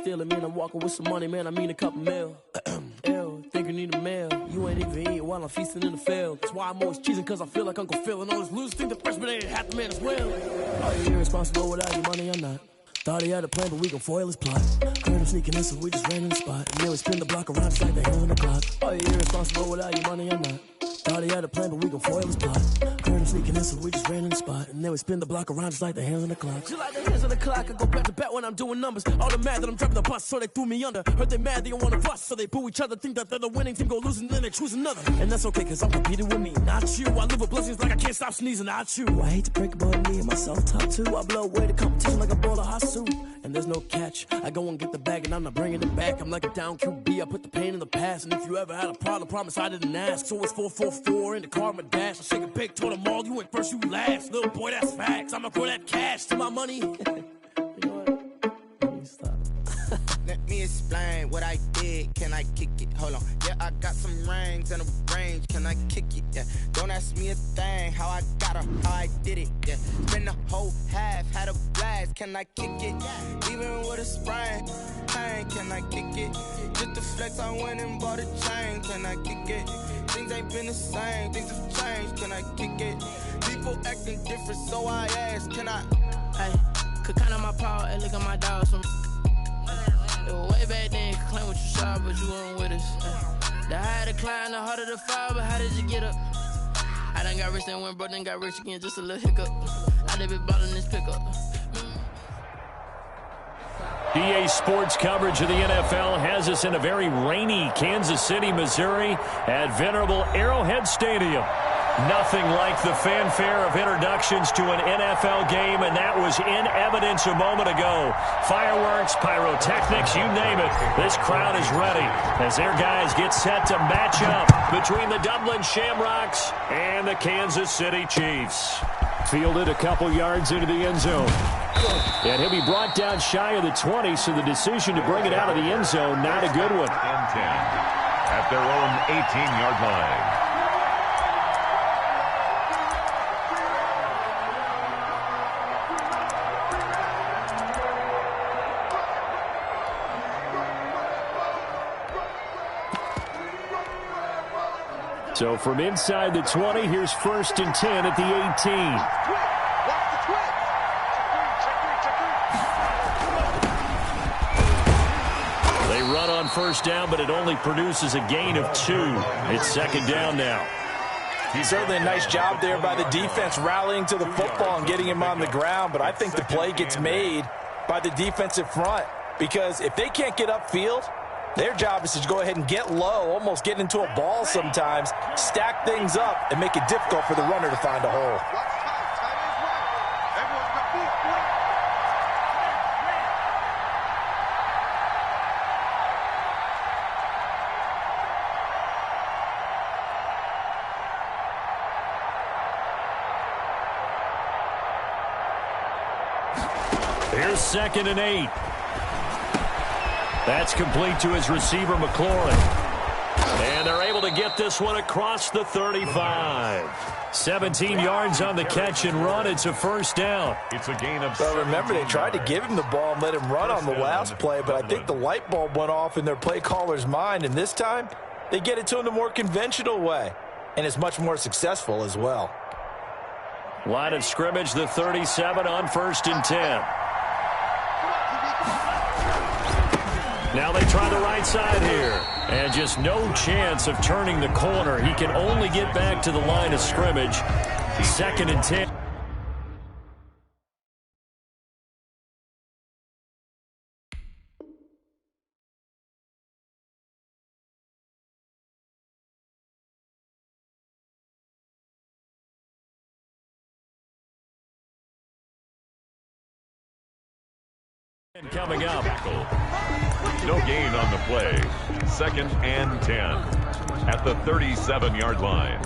stealing, man. I'm walking with some money, man. I mean a couple mil. Ew, think you need a meal. You ain't even eating while I'm feasting in the field. That's why I'm always cheesing, cause I feel like Uncle Phil. And all those losers think the freshman ain't half the man as well. Are you irresponsible without your money? I'm not. Thought he had a plan, but we gon' foil his plot. Heard him sneaking in, so we just ran in the spot. And then we spin the block around just like the hands on the clock. Are you irresponsible without your money? I'm not. Thought he had a plan, but we gon' foil his plot. Heard him sneaking in, so we just ran in the spot. And then we spin the block around just like the hands on the clock. Just like the hands on the clock, I go back to back when I'm doing numbers. All the mad that I'm driving the bus, so they threw me under. Heard they mad, they don't wanna bust, so they boo each other. Think that they're the winning team, go losing, then they choose another. And that's okay, cause I'm competing with me, not you. I live with blessings like I can't stop sneezing, not you. I hate to break it, but me and myself top two. I blow away the competition like a bowl of hot soup. And there's no catch. I go and get the bag and I'm not bringing it back. I'm like a down QB, I put the pain in the past. And if you ever had a problem, promise I didn't ask. So it's 4-4-4 in the car, my dash. I shake a big, told them all, you ain't first, you last. Little boy, that's facts. I'ma throw that cash to my money. You know what? Let me stop. Let me explain what I did. Can I kick it? Hold on. Yeah, I got some rings and a range. Can I kick it? Yeah. Don't ask me a thing. How I got her, how I did it. Yeah. Spend the whole half, had a blast. Can I kick it? Even with a sprain. Pain, can I kick it? Just to flex, I went and bought a chain. Can I kick it? Things ain't been the same. Things have changed. Can I kick it? People acting different, so I ask. Can I? Hey, could count on my power and look at my dogs from. It was way back then, could claim what you saw, but you weren't with us. The higher the climb, the harder the fall, but how did you get up? I done got rich, then went broke, then got rich again, just a little hiccup. I done been ballin' this pickup. EA Sports coverage of the NFL has us in a very rainy Kansas City, Missouri at venerable Arrowhead Stadium. Nothing like the fanfare of introductions to an NFL game, and that was in evidence a moment ago. Fireworks, pyrotechnics, you name it. This crowd is ready as their guys get set to match up between the Dublin Shamrocks and the Kansas City Chiefs. Fielded a couple yards into the end zone. And he'll be brought down shy of the 20, so the decision to bring it out of the end zone, not a good one. And 10 at their own 18-yard line. So from inside the 20, here's 1st and 10 at the 18. They run on 1st down, but it only produces a gain of 2. It's 2nd down now. Certainly a nice job there by the defense rallying to the football and getting him on the ground, but I think the play gets made by the defensive front because if they can't get upfield, their job is to go ahead and get low, almost get into a ball sometimes, stack things up, and make it difficult for the runner to find a hole. Here's 2nd and 8. That's complete to his receiver, McLaurin. And they're able to get this one across the 35. 17 yards on the catch and run. It's a 1st down. It's a gain of 7. Remember, they tried to give him the ball and let him run on the last play, but I think the light bulb went off in their play caller's mind, and this time they get it to him the more conventional way, and it's much more successful as well. Line of scrimmage, the 37 on 1st and 10. Now they try the right side here. And just no chance of turning the corner. He can only get back to the line of scrimmage. 2nd and 10. And coming up. No gain on the play. 2nd and 10 at the 37-yard line.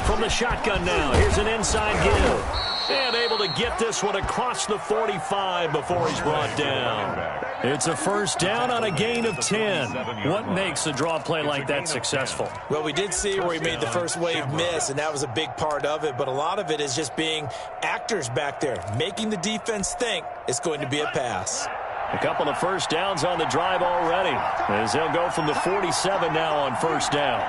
From the shotgun now, here's an inside give. And able to get this one across the 45 before he's brought down. It's a first down on a gain of 10. What makes a draw play like that successful? Well, we did see where he made the first wave miss, and that was a big part of it. But a lot of it is just being actors back there, making the defense think it's going to be a pass. A couple of first downs on the drive already, as they'll go from the 47 now on first down.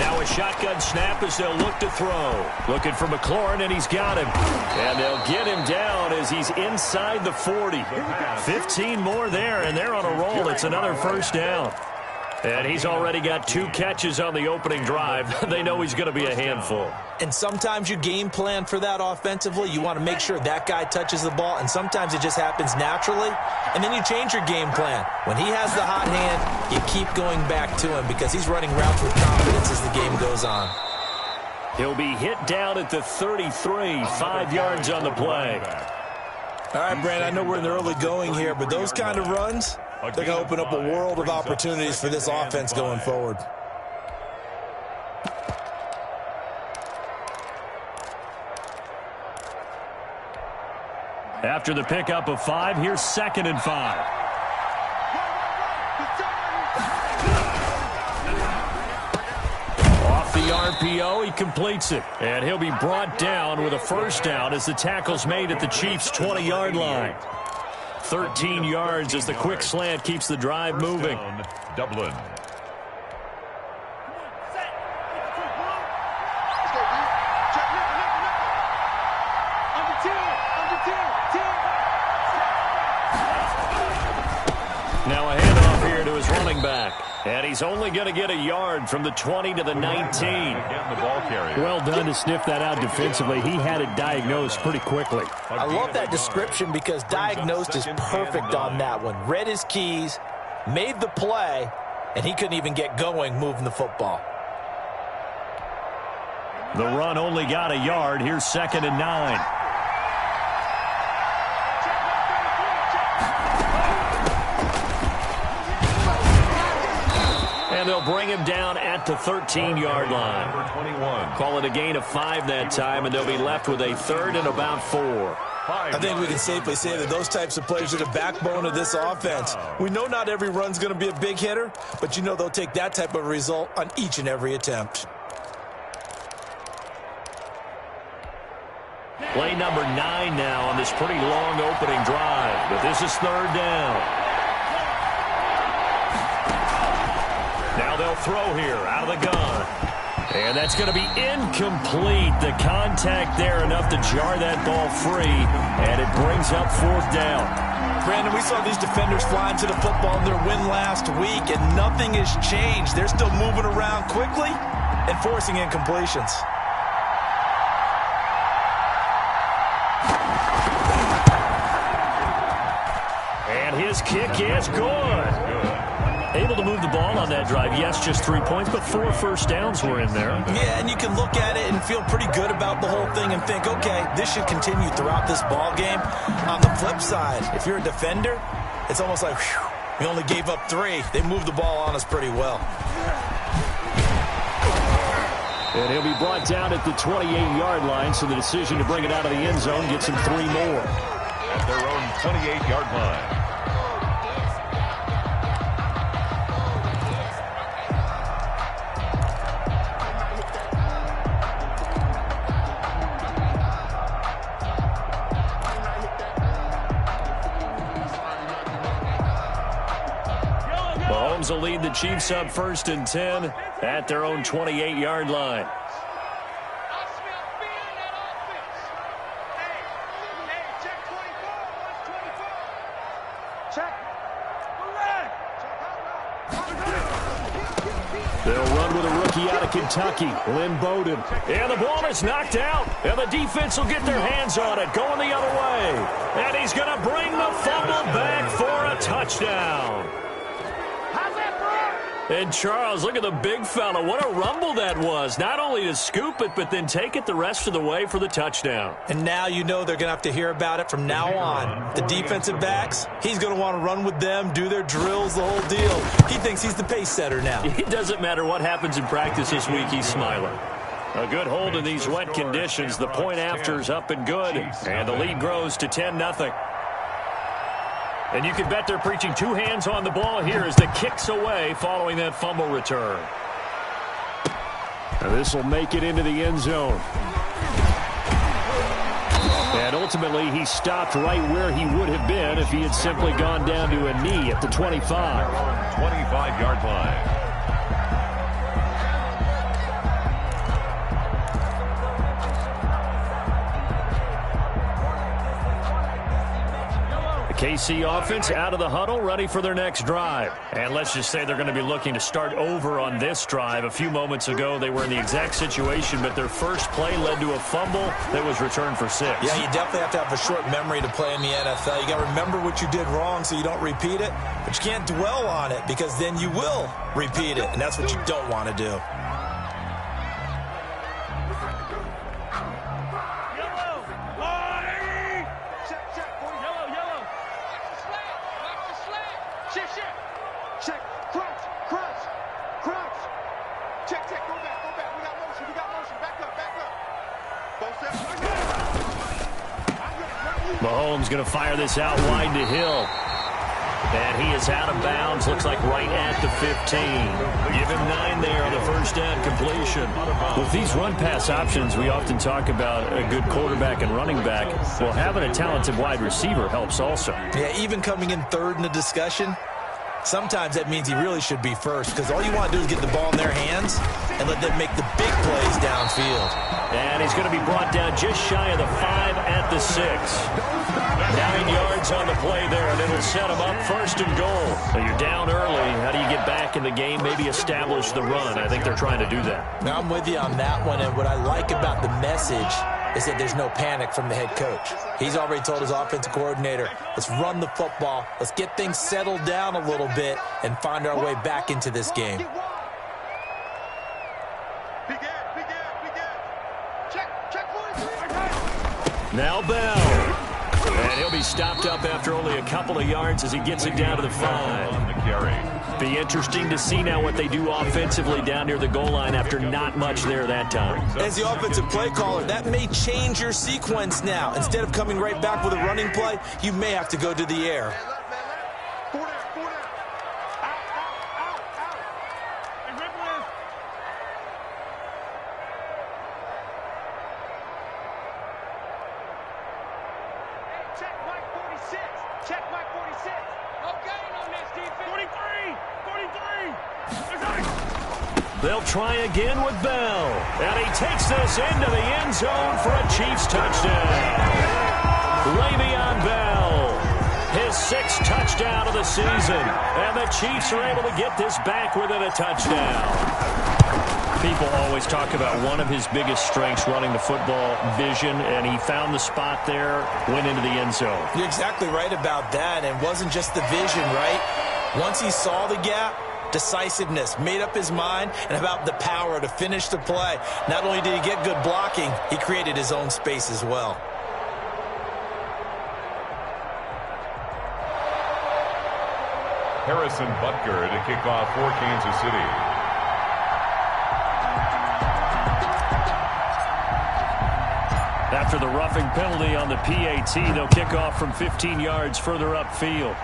Now a shotgun snap as they'll look to throw. Looking for McLaurin, and he's got him. And they'll get him down as he's inside the 40. 15 more there, and they're on a roll. It's another first down. And he's already got 2 catches on the opening drive. They know he's going to be a handful. And sometimes you game plan for that offensively. You want to make sure that guy touches the ball, and sometimes it just happens naturally. And then you change your game plan. When he has the hot hand, you keep going back to him because he's running routes with confidence as the game goes on. He'll be hit down at the 33, 5 yards on the play. All right, Brandon, I know we're in the early going here, but those kind of runs, they're going to open up a world of opportunities for this offense going forward. After the pickup of 5, here's 2nd and 5. Off the RPO, he completes it. And he'll be brought down with a first down as the tackle's made at the Chiefs' 20-yard line. 13 yards as the quick slant keeps the drive moving. Dublin. Now a handoff here to his running back. And he's only going to get a yard from the 20 to the 19. Well done to sniff that out defensively. He had it diagnosed pretty quickly. I love that description because diagnosed is perfect on that one. Read his keys, made the play, and he couldn't even get going moving the football. The run only got a yard. Here's 2nd and 9. And they'll bring him down at the 13-yard line. Call it a gain of 5 that time, and they'll be left with a 3rd and about 4. I think we can safely say that those types of plays are the backbone of this offense. We know not every run's going to be a big hitter, but you know they'll take that type of result on each and every attempt. Play number 9 now on this pretty long opening drive, but this is 3rd down. Now they'll throw here out of the gun. And that's going to be incomplete. The contact there enough to jar that ball free, and it brings up 4th down. Brandon, we saw these defenders flying to the football in their win last week, and nothing has changed. They're still moving around quickly and forcing incompletions. And his kick is good. Able to move the ball on that drive. Yes, just 3 points, but 4 first downs were in there. Yeah, and you can look at it and feel pretty good about the whole thing and think, okay, this should continue throughout this ball game. On the flip side, if you're a defender, it's almost like, whew, we only gave up 3. They moved the ball on us pretty well. And he'll be brought down at the 28-yard line, so the decision to bring it out of the end zone gets him 3 more. At their own 28-yard line. Mahomes will lead the Chiefs up 1st and 10 at their own 28-yard line. They'll run with a rookie out of Kentucky, Lynn Bowden. And the ball is knocked out, and the defense will get their hands on it, going the other way. And he's going to bring the fumble back for a touchdown. And Charles, look at the big fella. What a rumble that was. Not only to scoop it, but then take it the rest of the way for the touchdown. And now you know they're going to have to hear about it from now on. The defensive backs, he's going to want to run with them, do their drills, the whole deal. He thinks he's the pace setter now. It doesn't matter what happens in practice this week, he's smiling. A good hold in these wet conditions. The point after's up and good. And the lead grows to 10-0. And you can bet they're preaching two hands on the ball here as the kick's away following that fumble return. And this will make it into the end zone. And ultimately, he stopped right where he would have been if he had simply gone down to a knee at the 25. 25-yard line. KC offense out of the huddle, ready for their next drive. And let's just say they're going to be looking to start over on this drive. A few moments ago, they were in the exact situation, but their first play led to a fumble that was returned for 6. Yeah, you definitely have to have a short memory to play in the NFL. You got to remember what you did wrong so you don't repeat it, but you can't dwell on it because then you will repeat it, and that's what you don't want to do. Mahomes going to fire this out wide to Hill. And he is out of bounds. Looks like right at the 15. Give him 9 there on the first down completion. With these run-pass options, we often talk about a good quarterback and running back. Well, having a talented wide receiver helps also. Yeah, even coming in third in the discussion, sometimes that means he really should be first because all you want to do is get the ball in their hands and let them make the big plays downfield. And he's going to be brought down just shy of the 5 at the 6. 9 yards on the play there, and it'll set him up first and goal. So you're down early. How do you get back in the game, maybe establish the run? I think they're trying to do that. Now, I'm with you on that one, and what I like about the message is that there's no panic from the head coach. He's already told his offensive coordinator, let's run the football, let's get things settled down a little bit and find our way back into this game. Now Bell. And he'll be stopped up after only a couple of yards as he gets it down to the 5. On the carry. Be interesting to see now what they do offensively down near the goal line after not much there that time. As the offensive play caller, that may change your sequence now. Instead of coming right back with a running play, you may have to go to the air. They'll try again with Bell. And he takes this into the end zone for a Chiefs touchdown. Le'Veon Bell, his 6th touchdown of the season. And the Chiefs are able to get this back within a touchdown. People always talk about one of his biggest strengths, running the football, vision, and he found the spot there, went into the end zone. You're exactly right about that, and it wasn't just the vision, right? Once he saw the gap, decisiveness, made up his mind, and about the power to finish the play. Not only did he get good blocking, he created his own space as well. Harrison Butker to kick off for Kansas City. After the roughing penalty on the PAT, they'll kick off from 15 yards further upfield.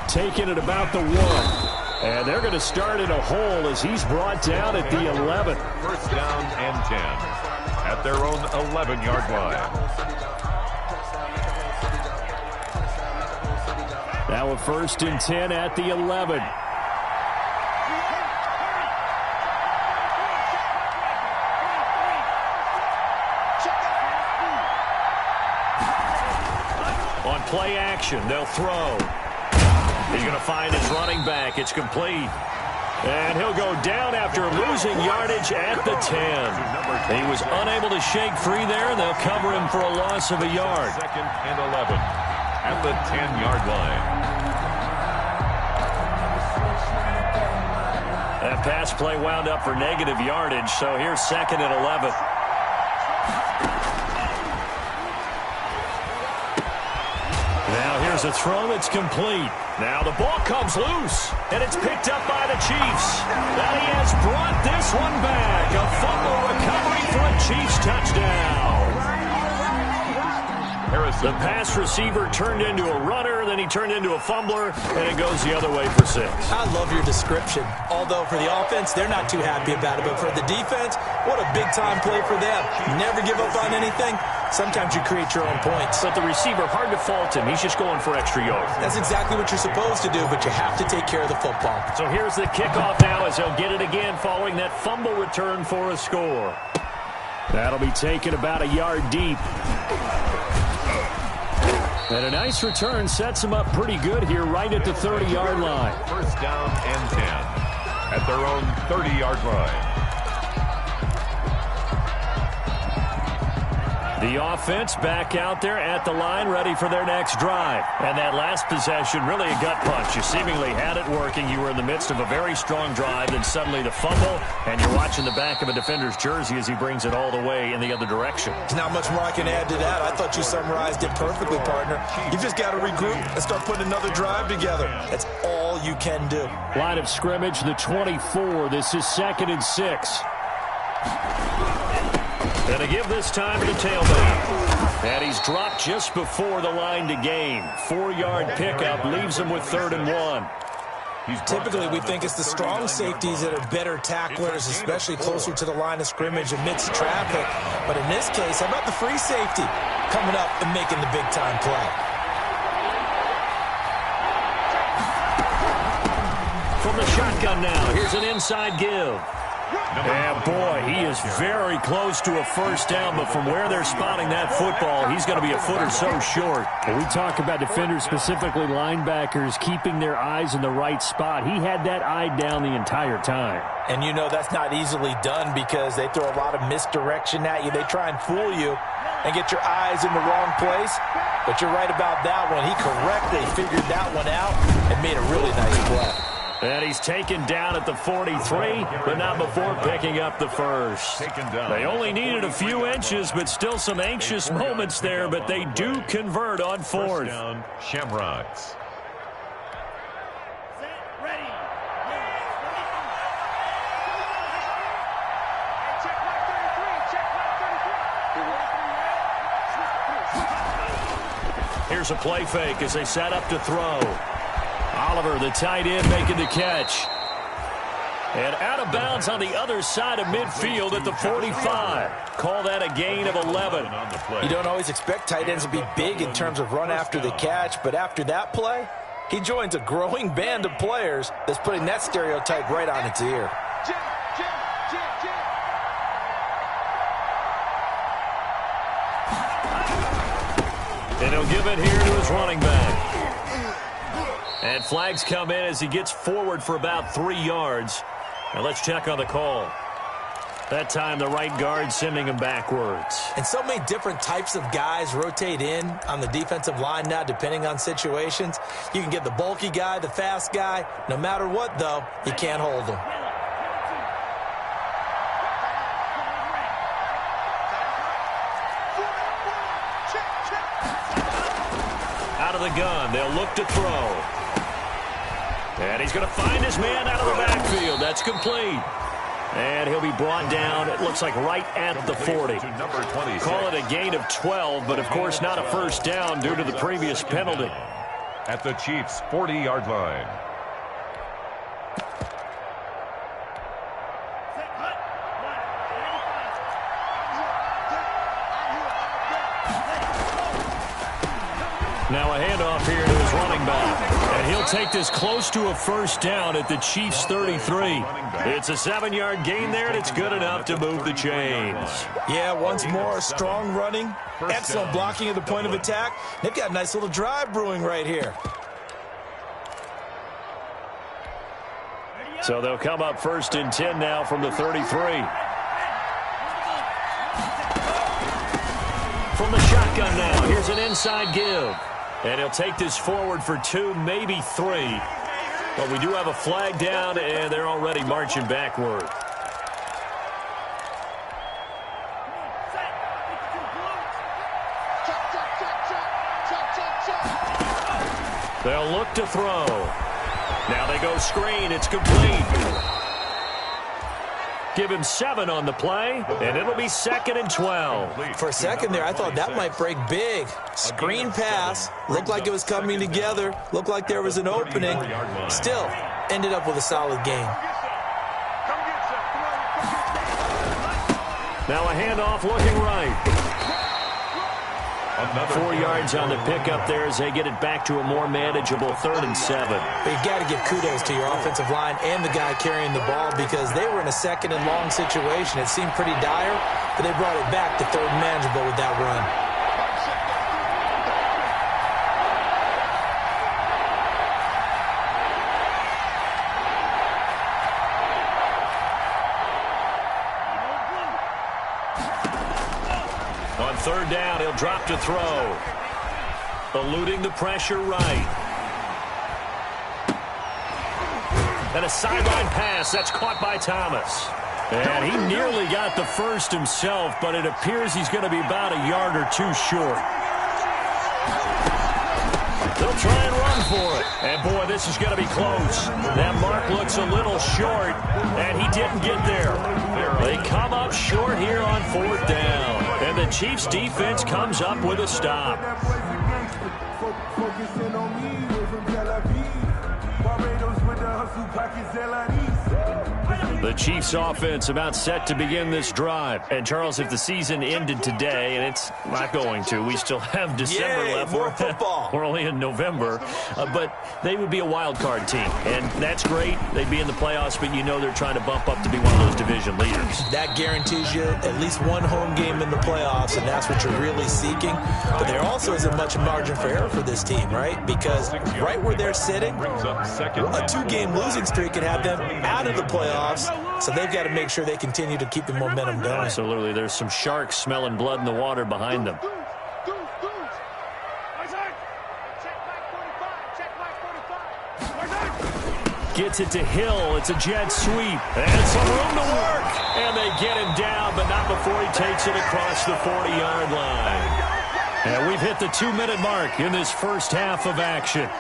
Taking it about the 1. And they're going to start in a hole as he's brought down at the 11. First down and 10 at their own 11-yard line. Now a 1st and 10 at the 11. On play action, they'll throw. He's going to find his running back. It's complete. And he'll go down after losing yardage at the 10. He was unable to shake free there, and they'll cover him for a loss of a yard. 2nd and 11 at the 10-yard line. That pass play wound up for negative yardage, so here's 2nd and 11. Now here's a throw that's complete. Now the ball comes loose, and it's picked up by the Chiefs. And he has brought this one back. A fumble recovery for a Chiefs touchdown. The pass receiver turned into a runner, then he turned into a fumbler, and it goes the other way for 6. I love your description. Although for the offense, they're not too happy about it. But for the defense, what a big-time play for them. Never give up on anything. Sometimes you create your own points. But the receiver, hard to fault him. He's just going for extra yards. That's exactly what you're supposed to do, but you have to take care of the football. So here's the kickoff now as they'll get it again following that fumble return for a score. That'll be taken about a yard deep. And a nice return sets him up pretty good here right at the 30-yard line. 1st down and 10 at their own 30-yard line. The offense back out there at the line, ready for their next drive. And that last possession, really a gut punch. You seemingly had it working. You were in the midst of a very strong drive, then suddenly the fumble, and you're watching the back of a defender's jersey as he brings it all the way in the other direction. There's not much more I can add to that. I thought you summarized it perfectly, partner. You just got to regroup and start putting another drive together. That's all you can do. Line of scrimmage, the 24. This is 2nd and 6. And to give this time to the tailback. And he's dropped just before the line to gain. 4-yard pickup leaves him with 3rd and 1. Typically, we think it's the strong safeties that are better tacklers, especially closer to the line of scrimmage amidst traffic. But in this case, how about the free safety coming up and making the big-time play? From the shotgun now, here's an inside give. And boy, he is very close to a 1st down, but from where they're spotting that football, he's going to be a foot or so short. When we talk about defenders, specifically linebackers, keeping their eyes in the right spot, he had that eye down the entire time. And you know that's not easily done because they throw a lot of misdirection at you. They try and fool you and get your eyes in the wrong place. But you're right about that one. He correctly figured that one out and made a really nice play. And he's taken down at the 43, but not before picking up the 1st. They only needed a few inches, but still some anxious moments there, but they do convert on 4th. Down, Shamrocks. Here's a play fake as they set up to throw. Oliver, the tight end, making the catch. And out of bounds on the other side of midfield at the 45. Call that a gain of 11. You don't always expect tight ends to be big in terms of run after the catch, but after that play, he joins a growing band of players that's putting that stereotype right on its ear. And he'll give it here to his running back. And flags come in as he gets forward for about 3 yards. Now let's check on the call. That time the right guard sending him backwards. And so many different types of guys rotate in on the defensive line now depending on situations. You can get the bulky guy, the fast guy. No matter what, though, you can't hold them. Out of the gun, they'll look to throw. And he's going to find his man out of the backfield. That's complete. And he'll be brought down, it looks like right at the 40. Call it a gain of 12, but of course not a 1st down due to the previous penalty. At the Chiefs' 40-yard line. Now a handoff here to his running back. And he'll take this close to a 1st down at the Chiefs' 33. It's a 7-yard gain there, and it's good enough to move the chains. Yeah, once more, strong running, excellent blocking at the point of attack. They've got a nice little drive brewing right here. So they'll come up 1st and 10 now from the 33. From the shotgun now, here's an inside give. And he'll take this forward for 2, maybe 3. But we do have a flag down, and they're already marching backward. They'll look to throw. Now they go screen. It's complete. Give him 7 on the play, and it'll be 2nd and 12. For a second there, I thought that might break big. Screen pass. Looked like it was coming together. Looked like there was an opening. Still, ended up with a solid gain. Now a handoff looking right. 4 yards on the pickup there as they get it back to a more manageable 3rd and 7. But you got to give kudos to your offensive line and the guy carrying the ball because they were in a 2nd and long situation. It seemed pretty dire, but they brought it back to 3rd and manageable with that run. On 3rd down, he'll drop to throw. Eluding the pressure right. And a sideline pass. That's caught by Thomas. And he nearly got the first himself, but it appears he's going to be about a yard or 2 short. They'll try and run for it. And, boy, this is going to be close. That mark looks a little short, and he didn't get there. They come up short here on 4th down. And the Chiefs' defense comes up with a stop. The Chiefs' offense about set to begin this drive. And, Charles, if the season ended today, and it's not going to, we still have December left. More football. We're only in November. But they would be a wild card team. And that's great. They'd be in the playoffs, but you know they're trying to bump up to be one of those division leaders. That guarantees you at least one home game in the playoffs, and that's what you're really seeking. But there also isn't much margin for error for this team, right? Because right where they're sitting, a 2-game losing streak could have them out of the playoffs. So they've got to make sure they continue to keep the momentum going. Absolutely. There's some sharks smelling blood in the water behind them. Gets it to Hill. It's a jet sweep. And some room to work. And they get him down, but not before he takes it across the 40-yard line. And we've hit the 2-minute mark in this first half of action.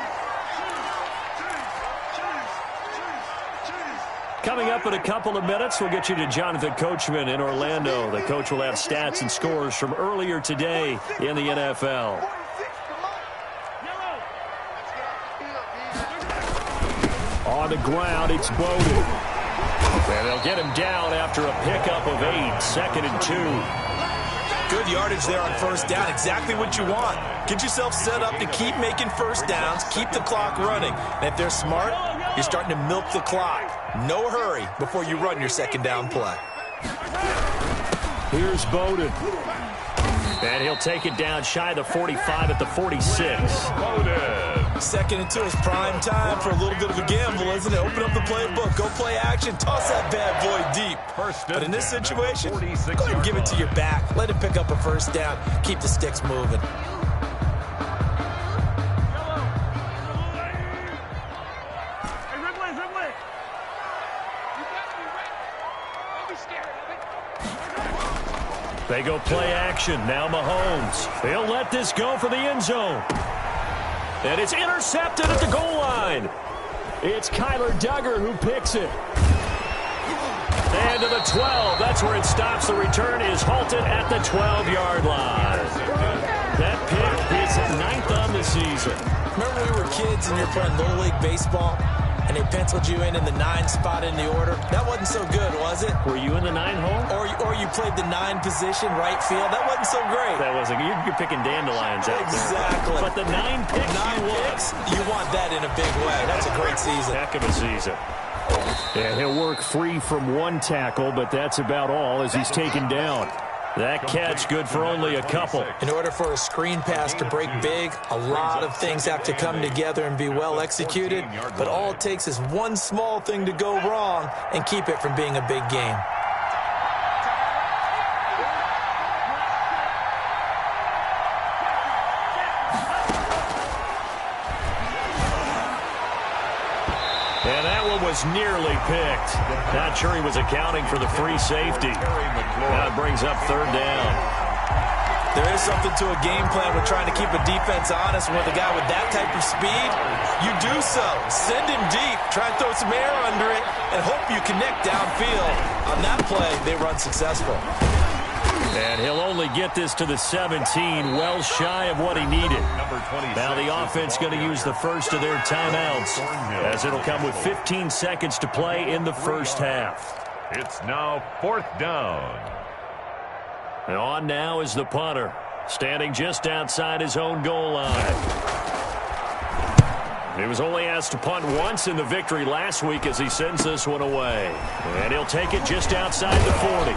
Coming up in a couple of minutes, we'll get you to Jonathan Coachman in Orlando. The coach will have stats and scores from earlier today in the NFL. On the ground, it's Bowden. And they'll get him down after a pickup of 8, 2nd and 2. Good yardage there on 1st down. Exactly what you want. Get yourself set up to keep making 1st downs, keep the clock running. And if they're smart, you're starting to milk the clock. No hurry before you run your 2nd down play. Here's Bowden. And he'll take it down shy of the 45 at the 46. Bowden. 2nd and 2 is prime time for a little bit of a gamble, isn't it? Open up the playbook, go play action, toss that bad boy deep. But in this situation, go ahead and give it to your back. Let him pick up a 1st down. Keep the sticks moving. They go play action. Now Mahomes. He'll let this go for the end zone. And it's intercepted at the goal line. It's Kyler Duggar who picks it. And to the 12. That's where it stops. The return is halted at the 12-yard line. That pick is 9th on the season. Remember we were kids and you're playing Little League Baseball? And they penciled you in the 9 spot in the order. That wasn't so good, was it? Were you in the 9 hole? Or you played the 9 position, right field. That wasn't so great. That wasn't. You're picking dandelions out there. Exactly. But the 9 picks, you want that in a big way. That's a great season. Heck of a season. And he'll work free from 1 tackle, but that's about all as he's taken down. That catch good for only a couple. In order for a screen pass to break big, a lot of things have to come together and be well executed. But all it takes is one small thing to go wrong and keep it from being a big game. was nearly picked. Not sure he was accounting for the free safety. That brings up third down. There is something to a game plan with trying to keep a defense honest. With a guy with that type of speed, you do so. Send him deep. Try and throw some air under it and hope you connect downfield. On that play, they run successful. And he'll only get this to the 17, well shy of what he needed. Now the offense going to use the first of their timeouts, as it'll come with 15 seconds to play in the first half. It's now fourth down. And on now is the punter, standing just outside his own goal line. He was only asked to punt once in the victory last week as he sends this one away. And he'll take it just outside the 40.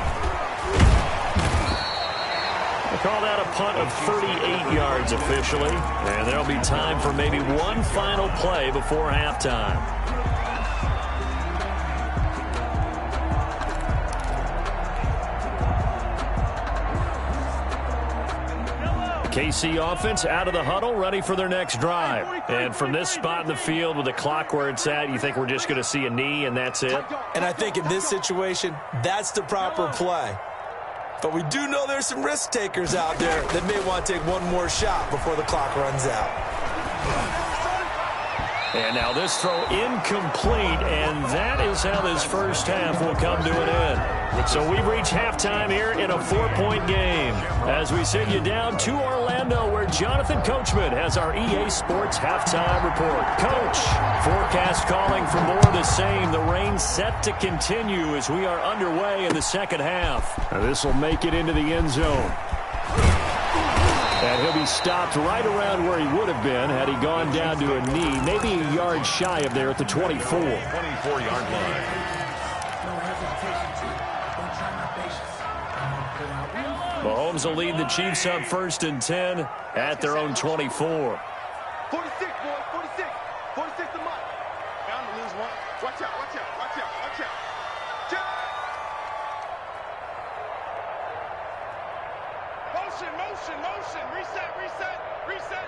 Call that a punt of 38 yards officially. And there'll be time for maybe one final play before halftime. KC offense out of the huddle, ready for their next drive. And from this spot in the field with the clock where it's at, you think we're just going to see a knee and that's it? And I think in this situation, that's the proper play. But we do know there's some risk takers out there that may want to take one more shot before the clock runs out. And now this throw incomplete, and that is how this first half will come to an end. So we reach halftime here in a 4-point game as we send you down to Orlando, where Jonathan Coachman has our EA Sports halftime report. Coach, forecast calling for more of the same. The rain set to continue as we are underway in the second half. Now this will make it into the end zone. And he'll be stopped right around where he would have been had he gone down to a knee, maybe a yard shy of there at the 24. 24-yard line. Mahomes will lead the Chiefs up 1st and 10 at their own 24. 46, boys, 46. 46 to Mike. Bound to lose one. Watch out, watch out, watch out, watch out. Motion. Reset.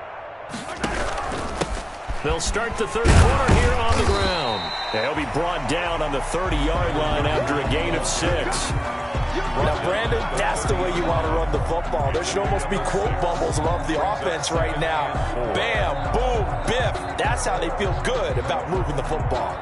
They'll start the third quarter here on the ground. They'll be brought down on the 30-yard line after a gain of 6. Now, Brandon, that's the way you want to run the football. There should almost be quote bubbles above the offense right now. Bam, boom, biff. That's how they feel good about moving the football.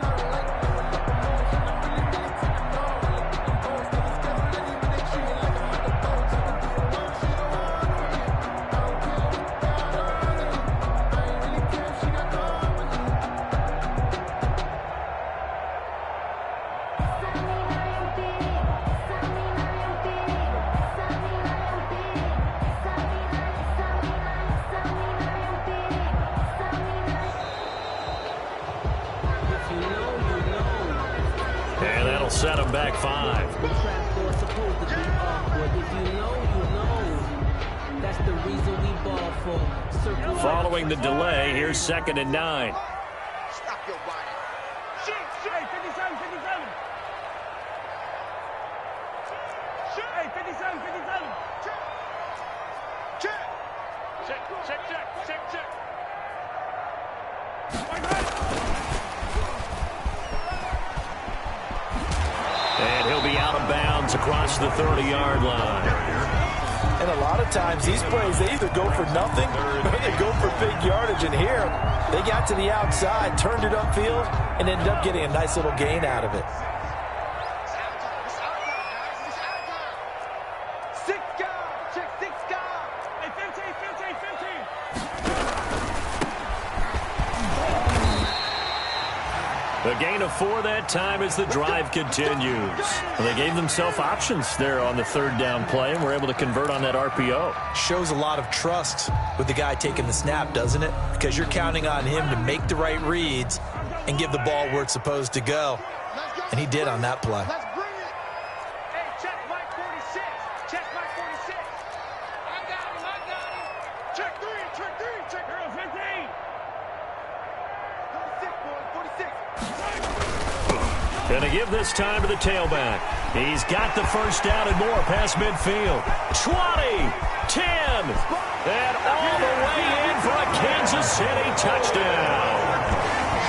Set him back 5. Following the delay, here's 2nd and 9. Stop your body. Shoot. 57. Shoot. 57. Check. And he'll be out of bounds across the 30-yard line. And a lot of times these plays, they either go for nothing or they go for big yardage. And here, they got to the outside, turned it upfield, and ended up getting a nice little gain out of it. A gain of 4 that time as the drive continues. Well, they gave themselves options there on the 3rd down play and were able to convert on that RPO. Shows a lot of trust with the guy taking the snap, doesn't it? Because you're counting on him to make the right reads and give the ball where it's supposed to go. And he did on that play. Let's bring it. Hey, check Mike 46. Check Mike 46. I got him. Check 3. Check girl 15. 46, boys. 46. Gonna give this time to the tailback. He's got the first down and more past midfield. 20, 10, and all the way in for a Kansas City touchdown.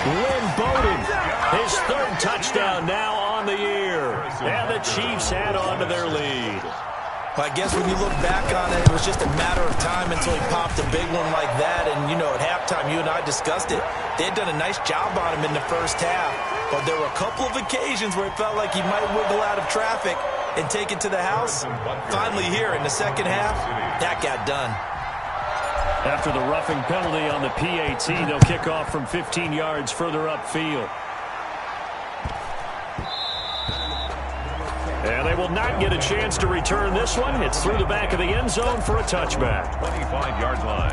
Lynn Bowden His third touchdown now on the year. And the Chiefs add on to their lead. Well, I guess when you look back on it, it was just a matter of time until he popped a big one like that. And, you know, at halftime, you and I discussed it. They had done a nice job on him in the first half. But there were a couple of occasions where it felt like he might wiggle out of traffic and take it to the house. Finally here in the second half, that got done. After the roughing penalty on the PAT, they'll kick off from 15 yards further upfield. And they will not get a chance to return this one. It's through the back of the end zone for a touchback. 25-yard line.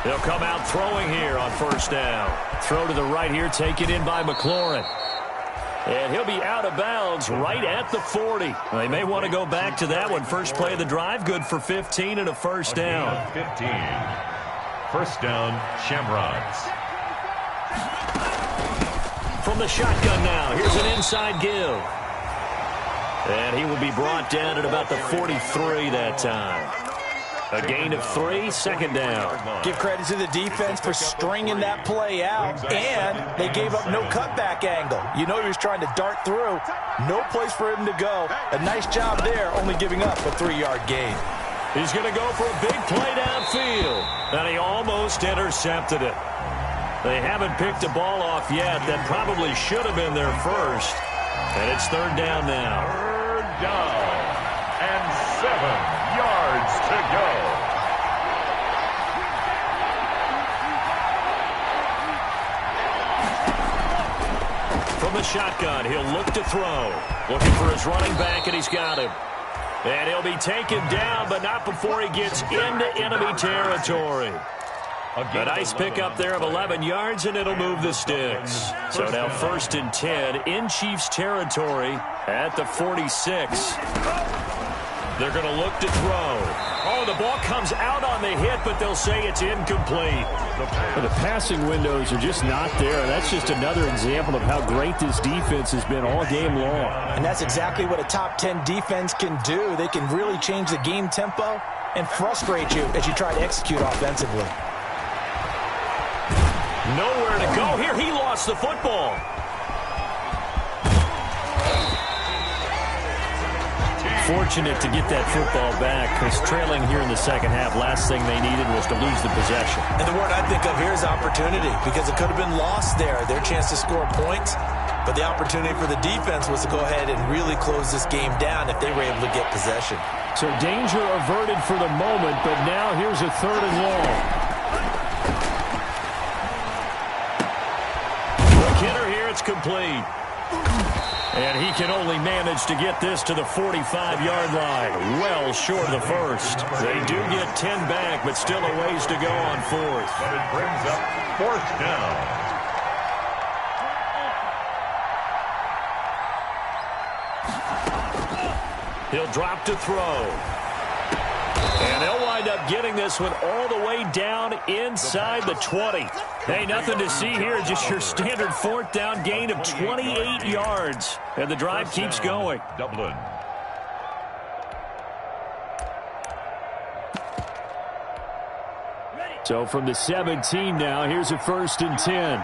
They'll come out throwing here on first down. Throw to the right here, taken in by McLaurin. And he'll be out of bounds right at the 40. They may want to go back to that one. First play of the drive, good for 15 and a first down. 15. First down, Shamrocks. From the shotgun now, here's an inside give. And he will be brought down at about the 43 that time. A gain of 3, second down. Give credit to the defense for stringing that play out, and they gave up no cutback angle. You know he was trying to dart through. No place for him to go. A nice job there, only giving up a 3-yard gain. He's going to go for a big play downfield, and he almost intercepted it. They haven't picked a ball off yet. That probably should have been their first, and it's third down now. Third down and 7 yards to go. From the shotgun, he'll look to throw. Looking for his running back, and he's got him. And he'll be taken down, but not before he gets into enemy territory. A nice pickup there of 11 yards, and it'll move the sticks. So now first and 10 in Chiefs territory at the 46. They're going to look to throw. Oh, the ball comes out on the hit, but they'll say it's incomplete. But the passing windows are just not there. That's just another example of how great this defense has been all game long. And that's exactly what a top 10 defense can do. They can really change the game tempo and frustrate you as you try to execute offensively. Nowhere to go here. He lost the football. Fortunate to get that football back, because trailing here in the second half, last thing they needed was to lose the possession. And the word I think of here is opportunity, because it could have been lost there, their chance to score points. But the opportunity for the defense was to go ahead and really close this game down if they were able to get possession. So danger averted for the moment, but now here's a third and long. Kidder here, it's complete. And he can only manage to get this to the 45-yard line. Well short of the first. They do get 10 back, but still a ways to go on fourth. But it brings up fourth down. He'll drop to throw. And they'll wind up getting this one all the way down inside the 20. Hey, nothing to see here, just your standard fourth down gain of 28 yards. And the drive keeps going. Dublin. So from the 17 now, here's a first and 10.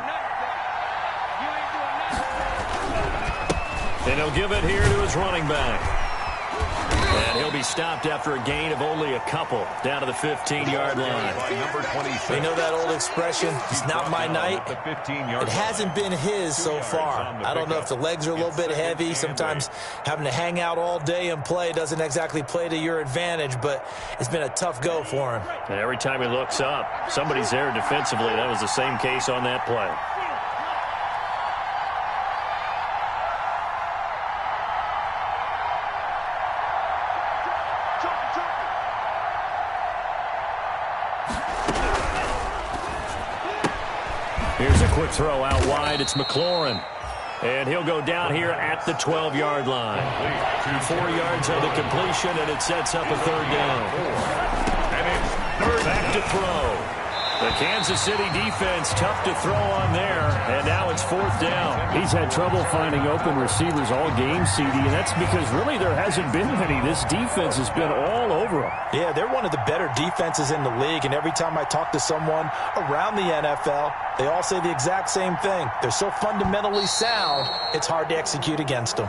And he'll give it here to his running back. And he'll be stopped after a gain of only a couple down to the 15-yard line. You know that old expression, it's not my night? It hasn't been his so far. I don't know if the legs are a little bit heavy. Sometimes having to hang out all day and play doesn't exactly play to your advantage, but it's been a tough go for him. And every time he looks up, somebody's there defensively. That was the same case on that play. Here's a quick throw out wide. It's McLaurin. And he'll go down here at the 12-yard line. 4 yards on the completion, and it sets up a third down. And it's third back to throw. The Kansas City defense tough to throw on there, and now it's 4th down. He's had trouble finding open receivers all game, CD, and that's because really there hasn't been many. This defense has been all over him. Yeah, they're one of the better defenses in the league, and every time I talk to someone around the NFL, they all say the exact same thing. They're so fundamentally sound, it's hard to execute against them.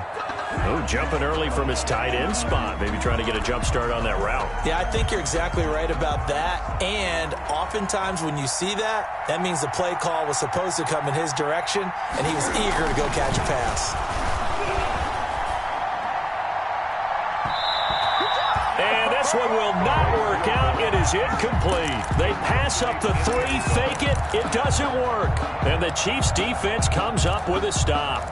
Oh, jumping early from his tight end spot, maybe trying to get a jump start on that route. Yeah, I think you're exactly right about that, and oftentimes when you see that, that means the play call was supposed to come in his direction, and he was eager to go catch a pass. And this one will not work out. It is incomplete. They pass up the 3, fake it. It doesn't work. And the Chiefs defense comes up with a stop.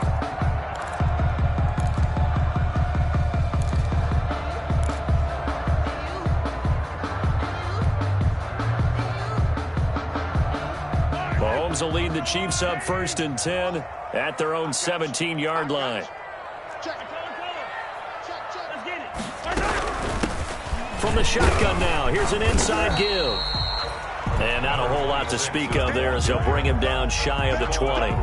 Mahomes will lead the Chiefs up 1st and 10 at their own 17-yard line. From the shotgun now, here's an inside give. And not a whole lot to speak of there as they'll bring him down shy of the 20.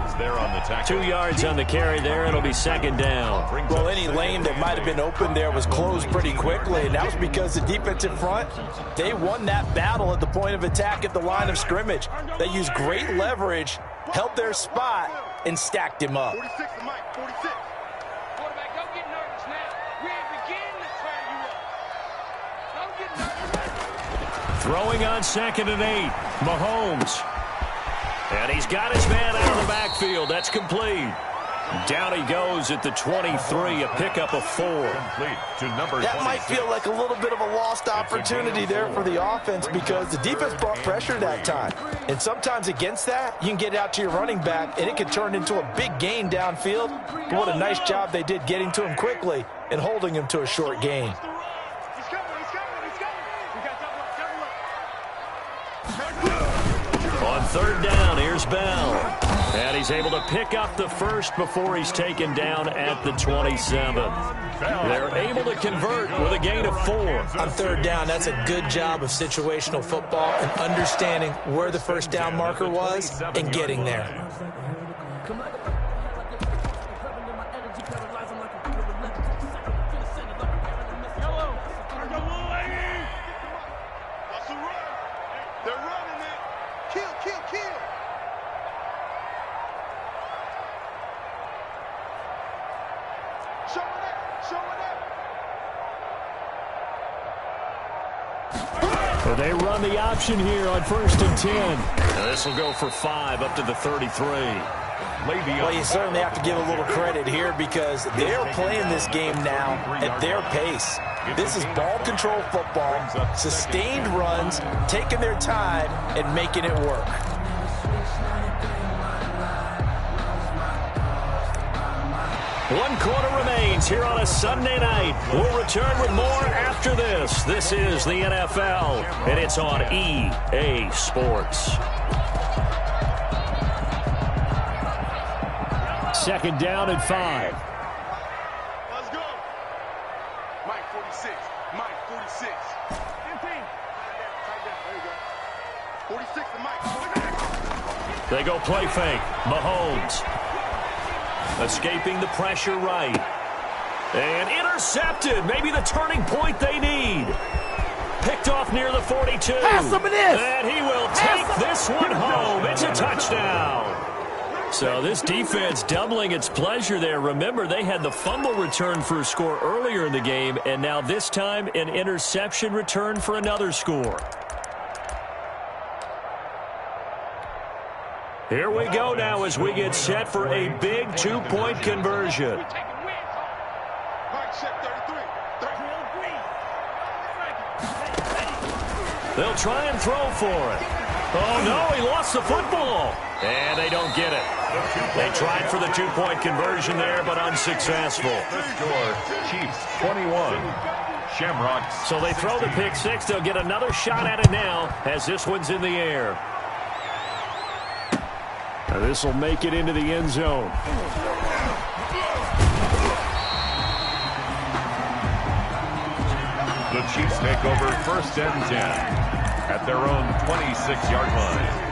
2 yards on the carry there. It'll be 2nd down. Well, any lane that might have been open there was closed pretty quickly, and that was because the defensive front, they won that battle at the point of attack at the line of scrimmage. They used great leverage, held their spot, and stacked him up. 46 to Mike, 46. Quarterback, don't get nervous now. We ain't beginning to turn you up. Don't get nervous. Throwing on 2nd and 8. Mahomes. And he's got his man out of the backfield. That's complete. Down he goes at the 23, a pickup of 4. That might feel like a little bit of a lost opportunity there for the offense because the defense brought pressure that time. And sometimes against that, you can get out to your running back, and it could turn into a big gain downfield. But what a nice job they did getting to him quickly and holding him to a short gain. On 3rd down, here's Bell. And he's able to pick up the 1st before he's taken down at the 27. They're able to convert with a gain of 4. On 3rd down, that's a good job of situational football and understanding where the 1st down marker was and getting there. They run the option here on 1st and 10. This will go for 5 up to the 33. Well, you certainly have to give a little credit here because they're playing this game now at their pace. This is ball control football, sustained runs, taking their time, and making it work. One quarter remains here on a Sunday night. We'll return with more after this. This is the NFL, and it's on EA Sports. 2nd down and 5. Let's go. Mike 46. Mike 46. 15. There you go. 46 to Mike. They go play fake. Mahomes. Escaping the pressure right. And intercepted. Maybe the turning point they need. Picked off near the 42. Pass some of this. And he will take this one home. It's a touchdown. So this defense doubling its pleasure there. Remember, they had the fumble return for a score earlier in the game, and now this time an interception return for another score. Here we go now as we get set for a big 2-point conversion. They'll try and throw for it. Oh, no, he lost the football. And they don't get it. They tried for the 2-point conversion there, but unsuccessful. Score, Chiefs 21, Shamrocks. So they throw the pick six. They'll get another shot at it now as this one's in the air. Now this will make it into the end zone. The Chiefs take over 1st and 10 at their own 26-yard line.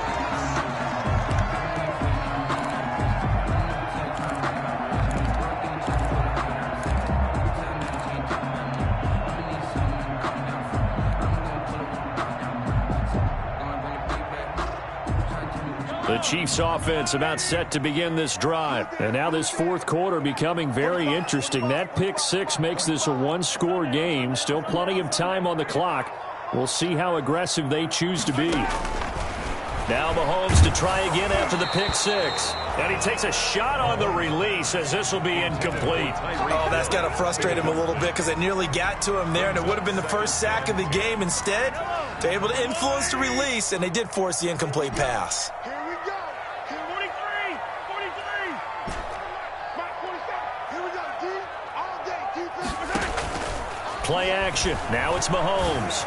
The Chiefs offense about set to begin this drive. And now this fourth quarter becoming very interesting. That pick six makes this a one-score game. Still plenty of time on the clock. We'll see how aggressive they choose to be. Now Mahomes to try again after the pick six. And he takes a shot on the release as this will be incomplete. Oh, that's got to frustrate him a little bit because they nearly got to him there, and it would have been the first sack of the game. Instead, they're able to influence the release, and they did force the incomplete pass. Play action. Now it's Mahomes.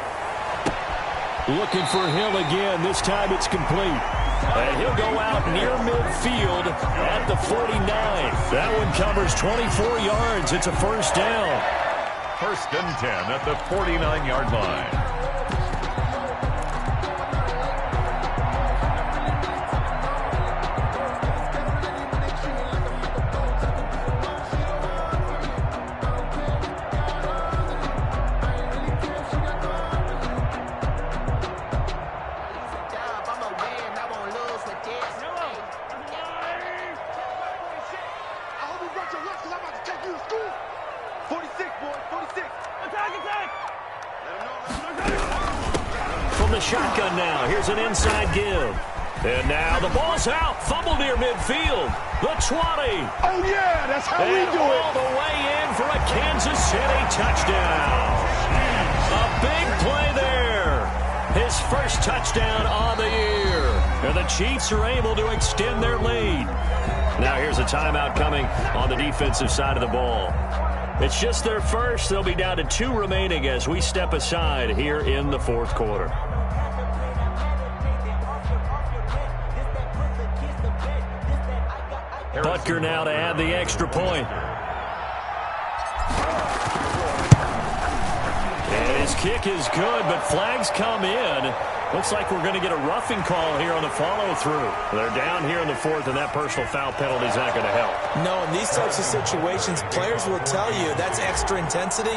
Looking for Hill again. This time it's complete. And he'll go out near midfield at the 49. That one covers 24 yards. It's a first down. First and 10 at the 49-yard line. Shotgun now. Here's an inside give. And now the ball's out. Fumble near midfield. The 20. Oh, yeah, that's how we do it. All the way in for a Kansas City touchdown. A big play there. His first touchdown on the year. And the Chiefs are able to extend their lead. Now here's a timeout coming on the defensive side of the ball. It's just their first. They'll be down to 2 remaining as we step aside here in the fourth quarter. Butker now to add the extra point. And his kick is good, but flags come in. Looks like we're going to get a roughing call here on the follow-through. They're down here in the fourth, and that personal foul penalty is not going to help. No, in these types of situations, players will tell you that's extra intensity.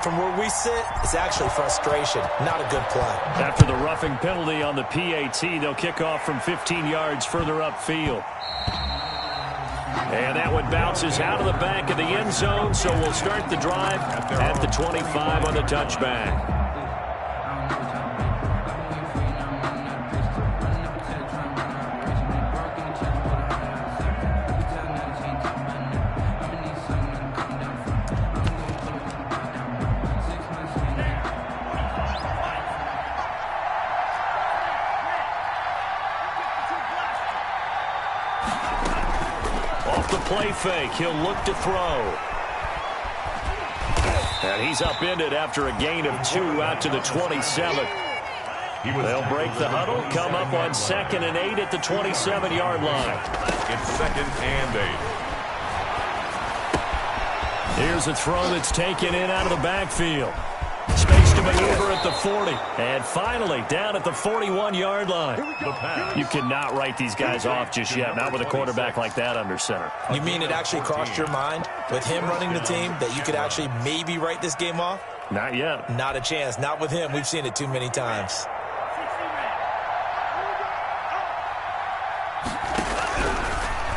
From where we sit, it's actually frustration, not a good play. After the roughing penalty on the PAT, they'll kick off from 15 yards further upfield. And that one bounces out of the back of the end zone, so we'll start the drive at the 25 on the touchback. Play fake. He'll look to throw. And he's upended after a gain of 2 out to the 27. They'll break the huddle, come up on 2nd and 8 at the 27-yard line. It's 2nd and 8. Here's a throw that's taken in out of the backfield. Space to maneuver at the 40. And finally, down at the 41-yard line. You cannot write these guys off just yet, not with a quarterback like that under center. You mean it actually crossed your mind with him running the team that you could actually maybe write this game off? Not yet. Not a chance. Not with him. We've seen it too many times.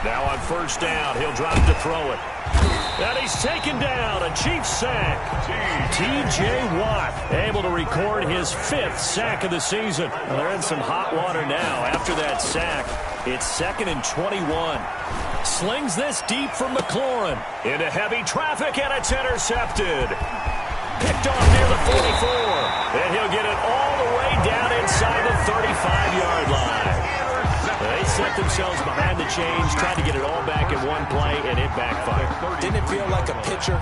Now on first down, he'll drop to throw it. And he's taken down, a Chiefs sack. T.J. Watt able to record his 5th sack of the season. Well, they're in some hot water now after that sack. It's 2nd and 21. Slings this deep from McLaurin. Into heavy traffic, and it's intercepted. Picked off near the 44. And he'll get it all the way down inside the 35-yard line. They set themselves behind the chains, trying to get it all back in one play, and it backfired. Didn't it feel like a pitcher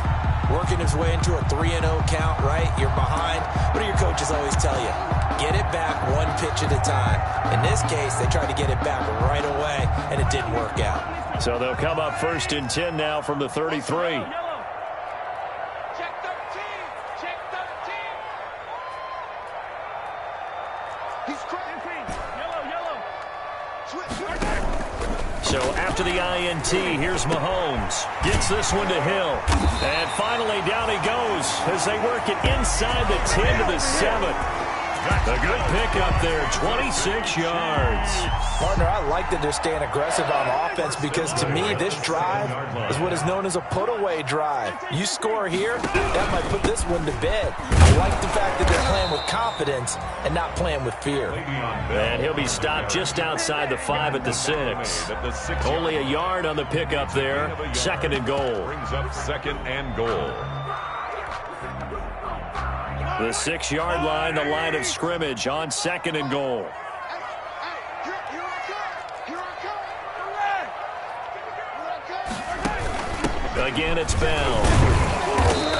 working his way into a 3-0 count, right? You're behind. What do your coaches always tell you? Get it back one pitch at a time. In this case, they tried to get it back right away, and it didn't work out. So they'll come up 1st and 10 now from the 33. He's So after the INT, here's Mahomes. Gets this one to Hill. And finally down he goes as they work it inside the 10 to the 7. A good pickup there, 26 yards. Partner, I like that they're staying aggressive on offense because to me, this drive is what is known as a put-away drive. You score here, that might put this one to bed. I like the fact that they're playing with confidence and not playing with fear. And he'll be stopped just outside the 5 at the 6. Only a yard on the pickup there. 2nd and goal. Brings up 2nd and goal. The 6-yard line, the line of scrimmage on 2nd and goal. Again, it's Bell.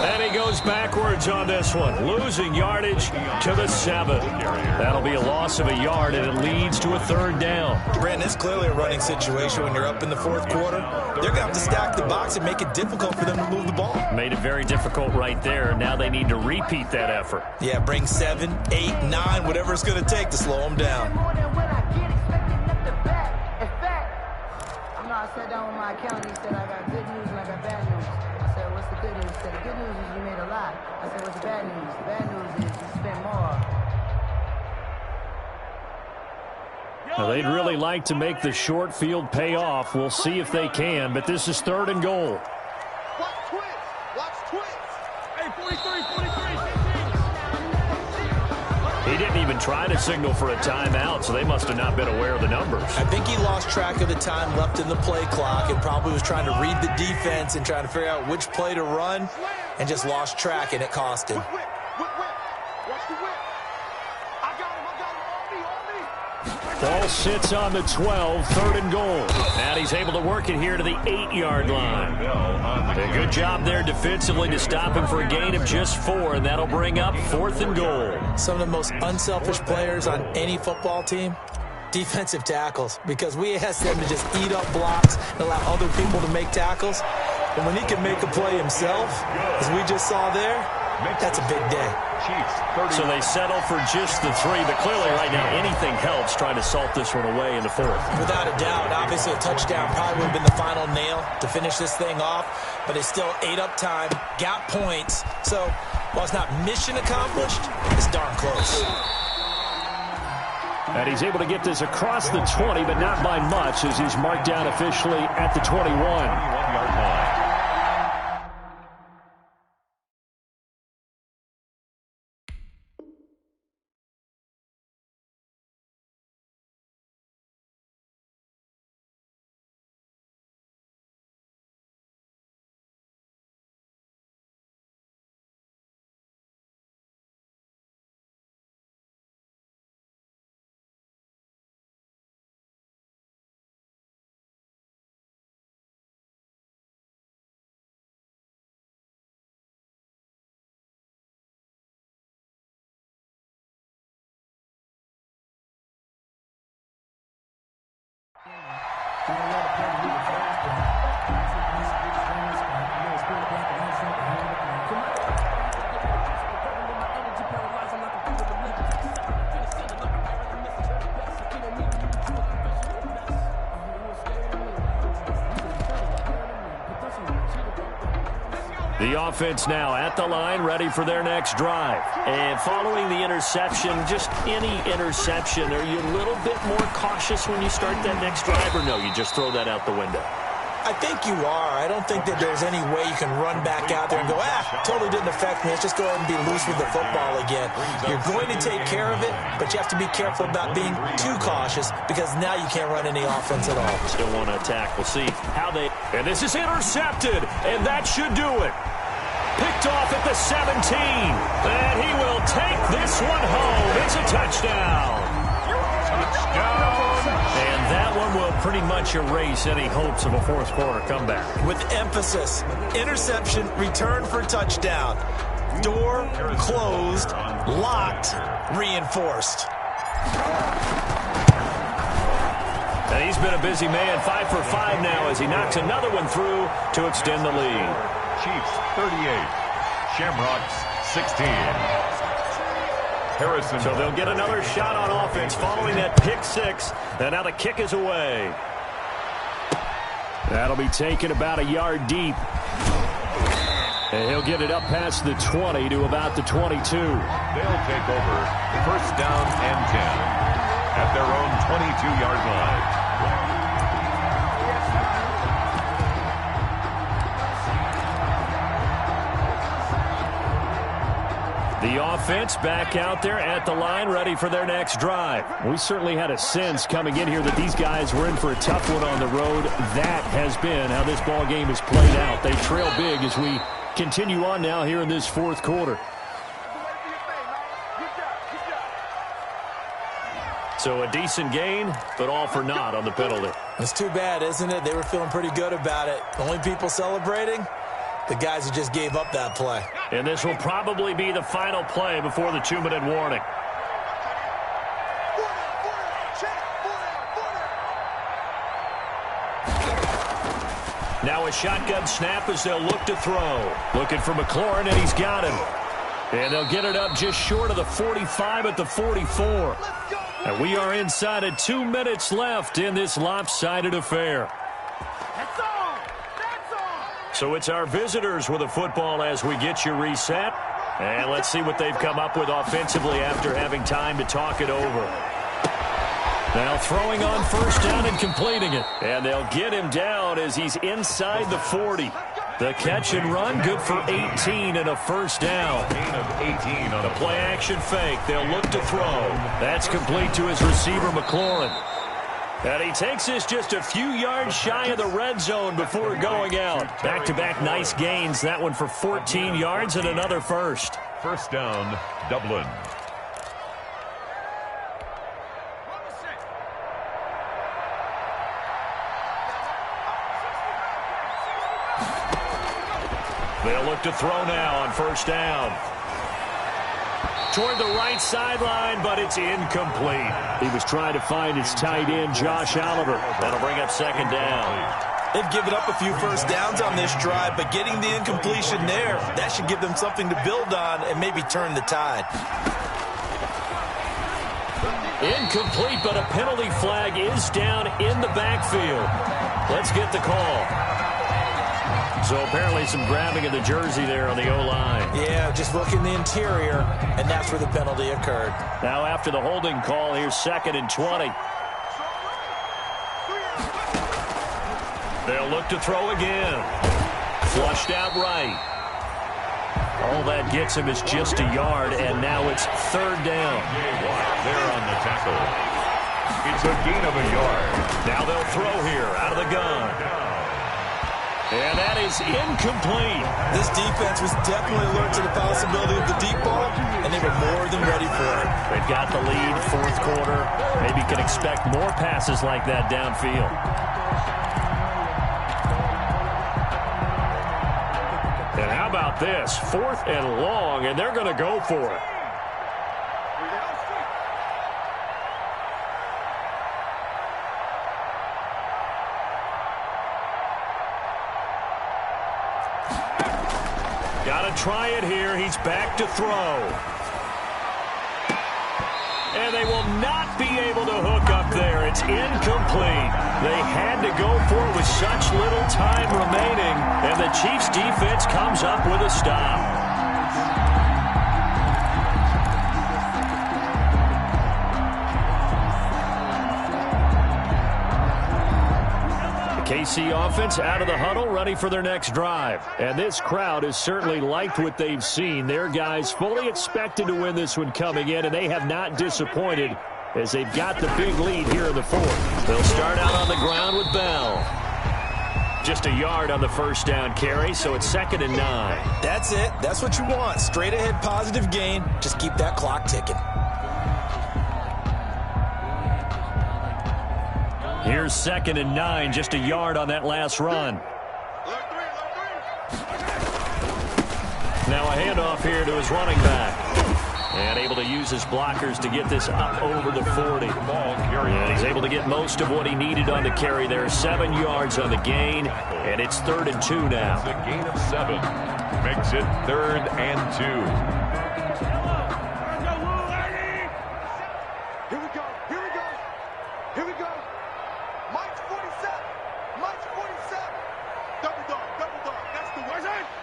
And he goes backwards on this one, losing yardage to the 7. That'll be a loss of a yard, and it leads to a 3rd down. Brandon, it's clearly a running situation when you're up in the 4th quarter. They're going to have to stack the box and make it difficult for them to move the ball. Made it very difficult right there. Now they need to repeat that effort. Yeah, bring 7, 8, 9, whatever it's going to take to slow them down. I sat down with my accountant. He said, I got good news and I got bad news. I said, what's the good news? He said, the good news is you made a lot. I said, what's the bad news? The bad news is you spent more. Now, they'd really like to make the short field pay off. We'll see if they can, but this is 3rd and goal. Watch twins. Watch twins. Hey, 43, 43. He didn't even try to signal for a timeout, so they must have not been aware of the numbers. I think he lost track of the time left in the play clock and probably was trying to read the defense and trying to figure out which play to run and just lost track, and it cost him. Watch the whip. I got him. On me. Ball sits on the 12, 3rd and goal. And he's able to work it here to the 8-yard line. A good job there defensively to stop him for a gain of just 4, and that'll bring up 4th and goal. Some of the most unselfish players on any football team, defensive tackles, because we ask them to just eat up blocks and allow other people to make tackles. And when he can make a play himself, as we just saw there, that's a big day. So they settle for just the 3, but clearly right now anything helps trying to salt this one away in the 4th. Without a doubt, obviously a touchdown probably would have been the final nail to finish this thing off, but it's still ate up time, got points. So while it's not mission accomplished, it's darn close. And he's able to get this across the 20, but not by much as he's marked down officially at the 21. 21-yard line. The offense now at the line, ready for their next drive. And following the interception, just any interception, are you a little bit more cautious when you start that next drive, or no, you just throw that out the window? I think you are. I don't think that there's any way you can run back out there and go, totally didn't affect me. Let's just go ahead and be loose with the football again. You're going to take care of it, but you have to be careful about being too cautious because now you can't run any offense at all. Still want to attack. We'll see how they... And this is intercepted, and that should do it. Picked off at the 17, and he will take this one home. It's a touchdown. And that one will pretty much erase any hopes of a fourth quarter comeback. With emphasis, interception, return for touchdown. Door closed, locked, reinforced. And he's been a busy man, 5 for 5 now as he knocks another one through to extend the lead. Chiefs 38, Shamrocks 16. Harrison. So they'll get another shot on offense following that pick 6. And now the kick is away. That'll be taken about a yard deep. And he'll get it up past the 20 to about the 22. They'll take over 1st down and 10 at their own 22-yard line. The offense back out there at the line, ready for their next drive. We certainly had a sense coming in here that these guys were in for a tough one on the road. That has been how this ball game has played out. They trail big as we continue on now here in this 4th quarter. So a decent gain, but all for naught on the penalty. It's too bad, isn't it? They were feeling pretty good about it. The only people celebrating, the guys who just gave up that play. And this will probably be the final play before the 2-minute warning. Now a shotgun snap as they'll look to throw. Looking for McLaurin, and he's got him. And they'll get it up just short of the 45 at the 44. And we are inside of 2 minutes left in this lopsided affair. So it's our visitors with a football as we get you reset. And let's see what they've come up with offensively after having time to talk it over. Now throwing on 1st down and completing it. And they'll get him down as he's inside the 40. The catch and run, good for 18 and a 1st down. Gain of 18 on the play action fake. They'll look to throw. That's complete to his receiver, McLaurin. And he takes this just a few yards shy of the red zone before going out. Back-to-back nice gains. That one for 14 yards and another first. 1st down, Dublin. They'll look to throw now on 1st down. Toward the right sideline, but it's incomplete. He was trying to find his tight end, Josh Oliver. That'll bring up 2nd down. They've given up a few 1st downs on this drive, but getting the incompletion there, that should give them something to build on and maybe turn the tide. Incomplete, but a penalty flag is down in the backfield. Let's get the call. So apparently some grabbing of the jersey there on the O-line. Yeah, just look in the interior, and that's where the penalty occurred. Now after the holding call, here's 2nd and 20. They'll look to throw again. Flushed out right. All that gets him is just a yard, and now it's 3rd down. There on the tackle. It's a gain of a yard. Now they'll throw here out of the gun. And that is incomplete. This defense was definitely alert to the possibility of the deep ball, and they were more than ready for it. They've got the lead, 4th quarter. Maybe can expect more passes like that downfield. And how about this? 4th and long, and they're going to go for it. Got to try it here. He's back to throw. And they will not be able to hook up there. It's incomplete. They had to go for it with such little time remaining. And the Chiefs defense comes up with a stop. KC offense out of the huddle, ready for their next drive. And this crowd has certainly liked what they've seen. Their guys fully expected to win this one coming in, and they have not disappointed as they've got the big lead here in the 4th. They'll start out on the ground with Bell. Just a yard on the 1st down carry, so it's 2nd and 9. That's it. That's what you want. Straight ahead positive gain. Just keep that clock ticking. Here's 2nd and 9, just a yard on that last run. Now a handoff here to his running back. And able to use his blockers to get this up over the 40. And he's able to get most of what he needed on the carry there. 7 yards on the gain, and it's 3rd and 2 now. The gain of 7 makes it 3rd and 2.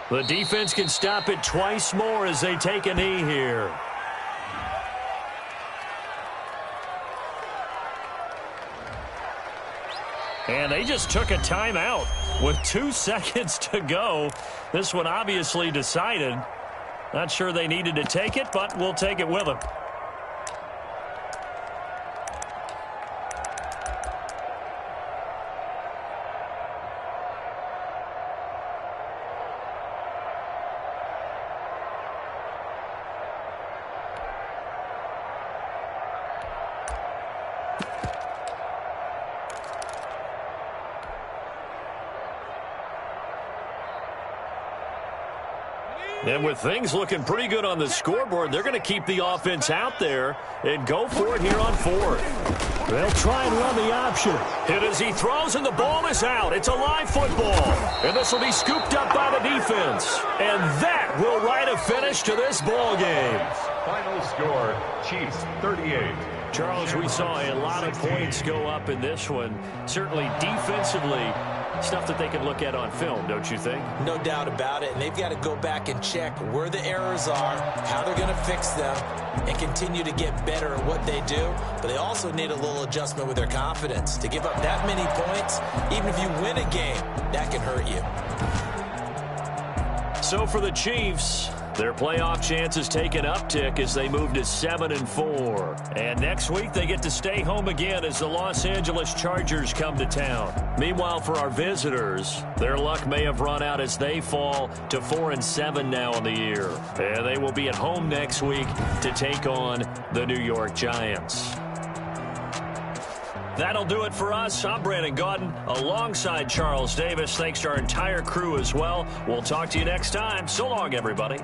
The defense can stop it twice more as they take a knee here. And they just took a timeout with 2 seconds to go. This one obviously decided. Not sure they needed to take it, but we'll take it with them. And with things looking pretty good on the scoreboard, they're going to keep the offense out there and go for it here on 4th. They'll try and run the option. Hit as he throws, and the ball is out. It's a live football. And this will be scooped up by the defense. And that will write a finish to this ball game. Final score, Chiefs 38. Charles, we saw a lot of points go up in this one. Certainly defensively, stuff that they can look at on film, don't you think? No doubt about it. And they've got to go back and check where the errors are, how they're going to fix them, and continue to get better at what they do. But they also need a little adjustment with their confidence. To give up that many points, even if you win a game, that can hurt you. So for the Chiefs, their playoff chances take an uptick as they move to 7-4. And next week they get to stay home again as the Los Angeles Chargers come to town. Meanwhile, for our visitors, their luck may have run out as they fall to 4-7 now in the year. And they will be at home next week to take on the New York Giants. That'll do it for us. I'm Brandon Gaudin alongside Charles Davis. Thanks to our entire crew as well. We'll talk to you next time. So long, everybody.